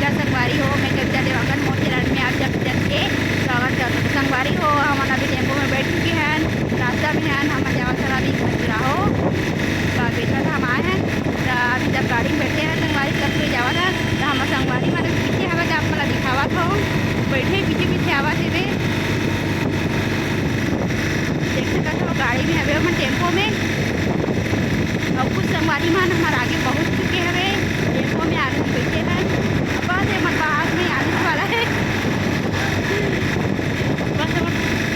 नमस्कार संगवारी हो, मैं कविता देवांगन मोर चैनल में आप जब के स्वागत करती हूँ। संगवारी हो, हम अभी टेम्पो में बैठ चुके हैं, रास्ता में हैं, हम जावत सर अभी खजुराहो बेटा था हम आए हैं। तो अभी जब गाड़ी में बैठे हैं संगवारी तब कोई जावा था तो हम संगवारी माने पीछे हवा आप मला दिखावा था बैठे पीछे पीछे आवा थे देख सकते हो गाड़ी में हवे हम टेम्पो में और कुछ संगवारी मान हमारे आगे पहुँच चुके हैं। टेम्पो में आगे बैठे हैं, बस मन बाहर में आने वाला है, बस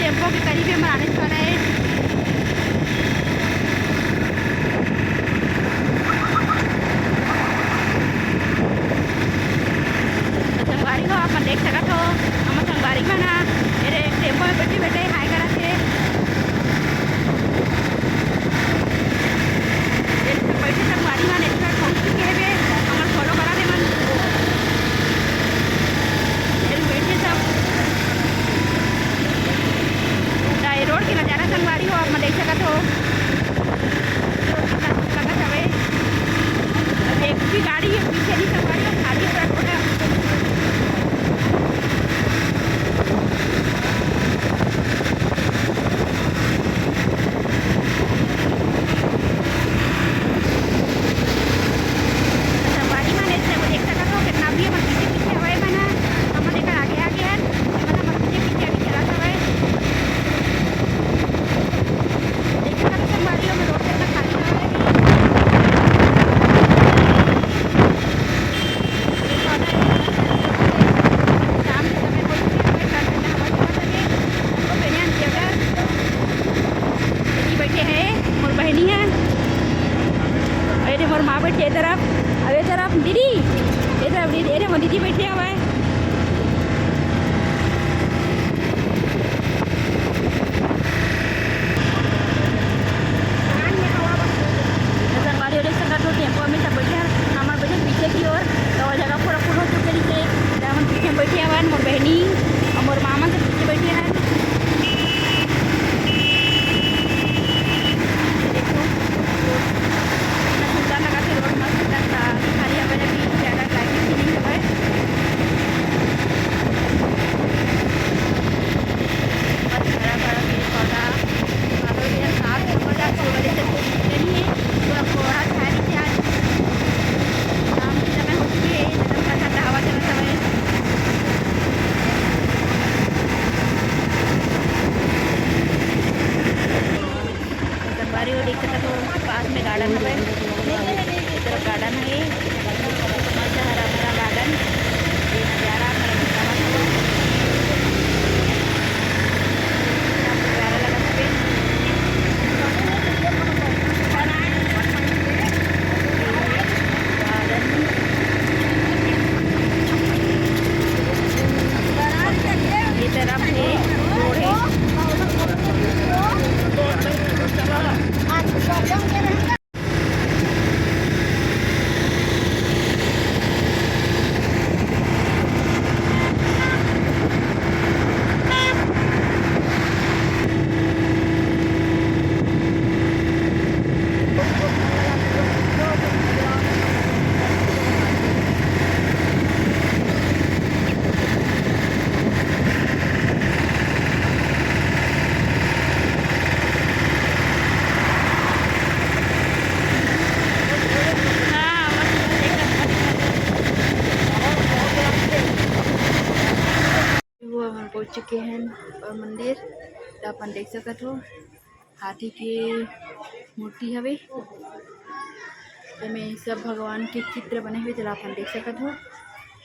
टेम्पो के करीब में आने वाला है। संगवारी हो आप देख सकते हो हम संगवारी में ना मेरे टेम्पो में बैठे बैठे हाई करा थे बैठे संगवारी में नेटवर्क पहुँच चुके हैं हमारे फॉलो करा थे मन बैठे सब रोड के नज़ारा संगवारी हो आप देख सकते हो एक भी गाड़ी है पीछे नहीं संगवारी हो खाली पूरा रोड है। मोर माँ बैठी तरफ अब तरफ दीदी तरफ दीदी वो दीदी बैठे हुआ है। टेम्पो में सब बैठे हमारे बैठे पीछे की ओर तो जगह पूरा फुल हो चुके नीचे हम पीछे बैठे हुए मोर बहनी और मोर मामा से पीछे बैठे हैं। देख सकते हो पास में गार्डन है, इधर गार्डन है मस्त हरा भरा गार्डन ये नज़ारा प्यारा लगा ये तरफ है रोड है। पहुँच चुके हैं और मंदिर तो अपन देख सकते हो हाथी के मूर्ति हवे में सब भगवान के चित्र बने हुए जला अपन देख सकते हो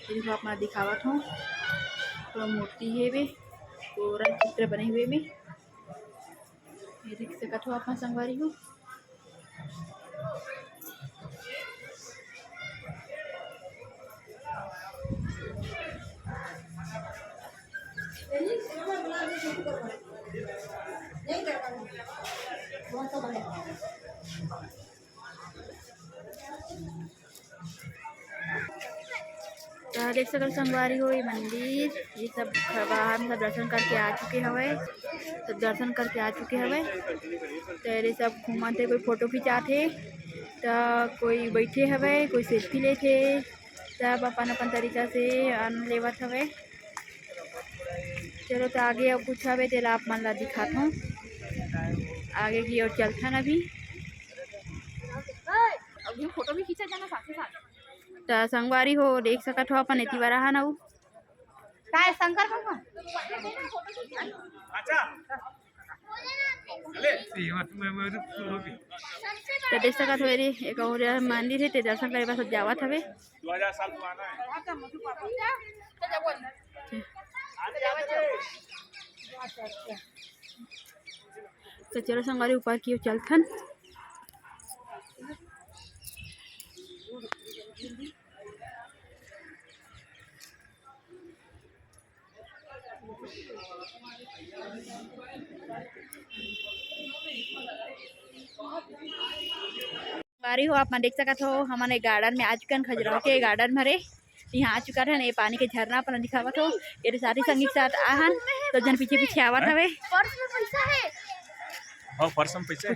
देखो अपना दिखावत हो पूरा मूर्ति है वे पूरा चित्र बने हुए में ये देख सकते हो अपना संगवारी हो। तो देख सकते संगवारी हो ये मंदिर ये सब बाहर सब दर्शन करके आ चुके हवे सब दर्शन करके आ चुके हवे तो ये सब घूमते कोई फोटो खिंचाते तो कोई बैठे हवे कोई सेल्फी लेते सब अपन अपन तरीका से आनंद लेवत हवे। चलो तो आगे अब कुछ हवे तेला आप मन ला दिखात हूँ। आगे की ओर चलथन अभी। फोटो भी खींचा जाना साथ साथ। तो संगवारी हो देख सकत हो अपन एती बारा हन। काय शंकर भगवान तो देख सकत हो रे एक और मंदिर है ते दर्शन करे बस जावत हवे। तो चलो संगवारी ऊपर की ओर चलथन। बारी हो आप देख सकत हो हमने गार्डन में आ चुकन खजुराहो के गार्डन भरे यहाँ आ चुका है। ये पानी के झरना अपन दिखावत हो। ये साथी संगी के साथ आहन तो जन पीछे पीछे आवत हवे। पर्स में पैसा है। हां पर्स में पैसा है।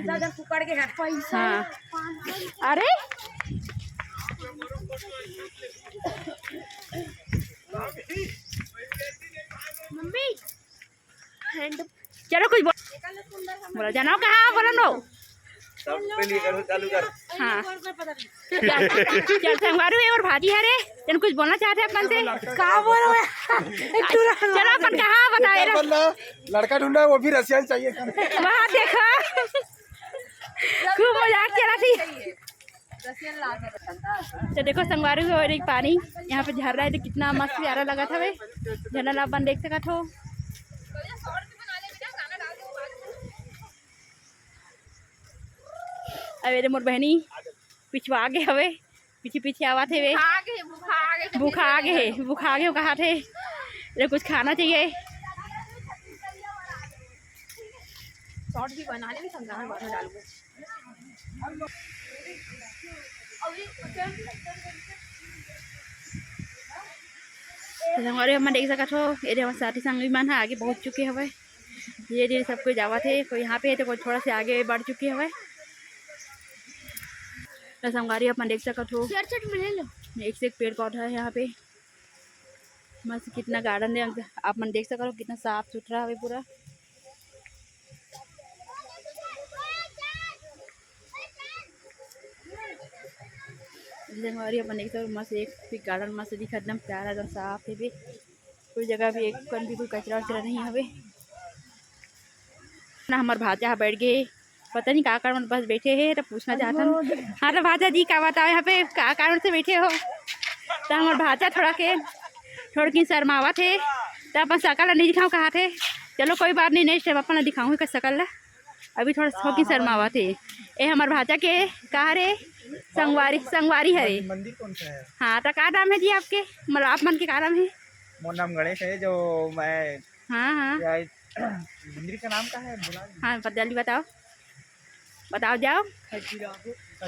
दादा पकड़ के हाथ पैसा। हां अरे मम्मी हैंड चलो कुछ बोला जाना कहाँ बोला नो चालू कर। हाँ चल संगवारी और भाजी है रे तेन कुछ बोलना चाहते अपन से कहाँ बोलो। चलो अपन कहाँ बताए लड़का ढूंढा वो भी रसियन चाहिए। वहाँ देखा खूब मजाक चला थी। तो देखो संगवारी हो एक पानी यहाँ पे झर रहा है तो कितना मस्त प्यारा लगा था वे झरना अपन देख सकत हो। अरे मोर बहनी पिछवा आगे हवे पीछे पीछे आवा थे वे भूखा आगे कहा थे रे कुछ खाना चाहिए। शॉर्ट भी बनाने में संगार बाहर डालूंगा। हमारे हम देख सकत हो ये हमारे साथी संगी मन है आगे पहुँच चुके हवे। धीरे धीरे सब कोई जावा थे कोई यहाँ पे है तो कोई थोड़ा से आगे बढ़ चुके हवे। संगवारी अपन देख सकत हो एक से एक पेड़ पौधा है यहाँ पे मस्त कितना गार्डन है। आप मन देख सकत हो कितना साफ सुथरा है पूरा। संगवारी अपन देख सकते हो मस्त एक गार्डन मस्त दिखा एकदम प्यारा एकदम साफ है। कोई जगह भी एक कन भी कोई कचरा वचरा नहीं हवे ना। हमार भाजा बैठ गए पता नहीं का कारण बस बैठे हैं तो पूछना चाहता हूँ। हाँ तो भाजा जी का बताओ यहाँ पे का कारण से बैठे हो। तो हमारे भाजा थोड़ा की शर्मावा थे तो अपन शकल नहीं दिखाऊँ कहा थे। चलो कोई बात नहीं नेक्स्ट टाइम अपन दिखाऊँ का शकल ला। अभी थोड़ा की शर्मावा थे। ये हमारे भाजा के कहा रे संगवारी है रे मंदिर कौन सा है। हाँ तो का नाम है जी आपके मतलब आप मन के का नाम है। मोर नाम गणेश है जो मैं। हाँ मंदिर का नाम क्या है। हाँ जल्दी बताओ जाओ।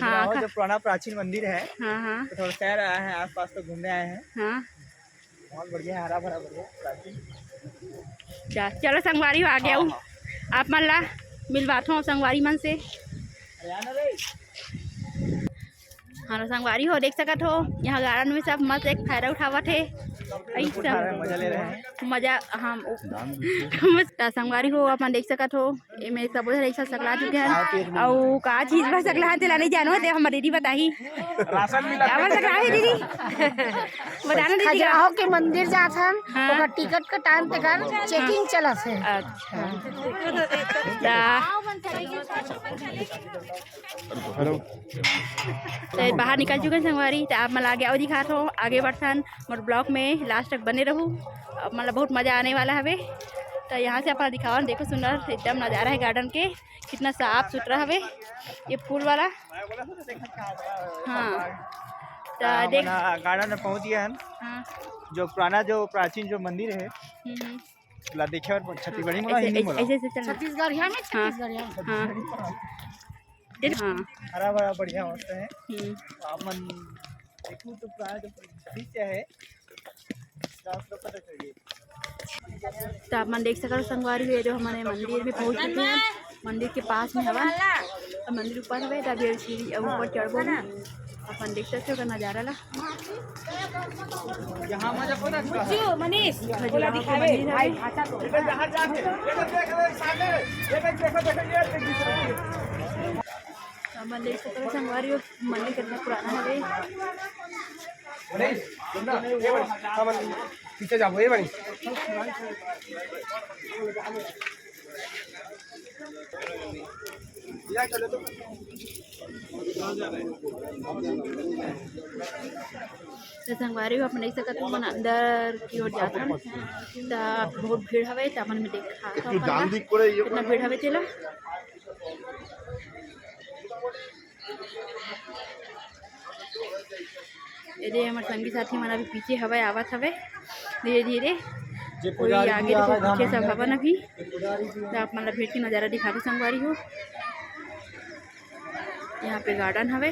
हाँ जो पुराना प्राचीन मंदिर है। हाँ तो थोड़ा शहर आए हैं आसपास तो घूमने आए हैं। हाँ बहुत बढ़िया है हरा भरा बढ़िया। चलो संगवारी आ गया हूँ आप मन ला मिलवाता हूँ संगवारी मन से। हाँ संगवारी हो देख सकत हो यहाँ गार्डन में सब मस्त एक फायदा उठावा थे मजा ले रहे हैं मजा। हाँ संगवारी हो अपन देख सकत हो मैं सब एक साथ सकला चुके हैं और का चीज बस सकला तेला नहीं जानो दे हमारी दीदी बताही राशन मिला सकला है दीदी बताना दीदी खजुराहो के मंदिर जात हन ओकर टिकट कटान ते कर चेकिंग चलत है। अच्छा हेलो तो बाहर निकल चुके हैं संगवारी तो आप मतलब आगे और दिखा हो आगे बढ़थन मोर ब्लॉग में लास्ट तक बने रहूँ। अब मतलब बहुत मज़ा आने वाला है। तो यहाँ से अपना दिखावा देखो सुंदर एकदम नज़ारा है गार्डन के कितना साफ सुथरा है ये फूल वाला। हाँ तो देख गार्डन में पहुँच गए हैं। हाँ जो पुराना जो प्राचीन जो मंदिर है ला देखे और छत्तीसगढ़ी में ऐसे चल छत्तीसगढ़ में छत्तीसगढ़ हाँ हाँ हरा भरा बढ़िया होता है। मन देखूँ तो प्राय जो दृश्य है पता चलिए। तो आप मन देख सकते हो संगवारी हुए जो हमारे मंदिर भी पहुँच चुके हैं। मंदिर के पास में हवा तो मंदिर ऊपर हवे तभी सीढ़ी ऊपर चढ़बो अपन देख सकते हो नज़ारा ला। यहाँ मजा पता मनीष खजुराहो के मंदिर है। मंदिर को तो संगवारी हो, मंदिर कितना पुराना है। पीछे जाओ ये बनी तो संगवारी हो, अपने सकत मन अंदर की ओर जाथन ता बहुत भीड़ हवे। ता मन में देखा कितना भीड़ हवे तेला। ये हमारे संगी साथी मन अभी पीछे हवे आवत हवे धीरे धीरे। कोई आगे तो पीछे सब हवन अभी। तो आप मतलब भीड़ की नज़ारा दिखा दो संगवारी हो। यहाँ पे गार्डन हवे।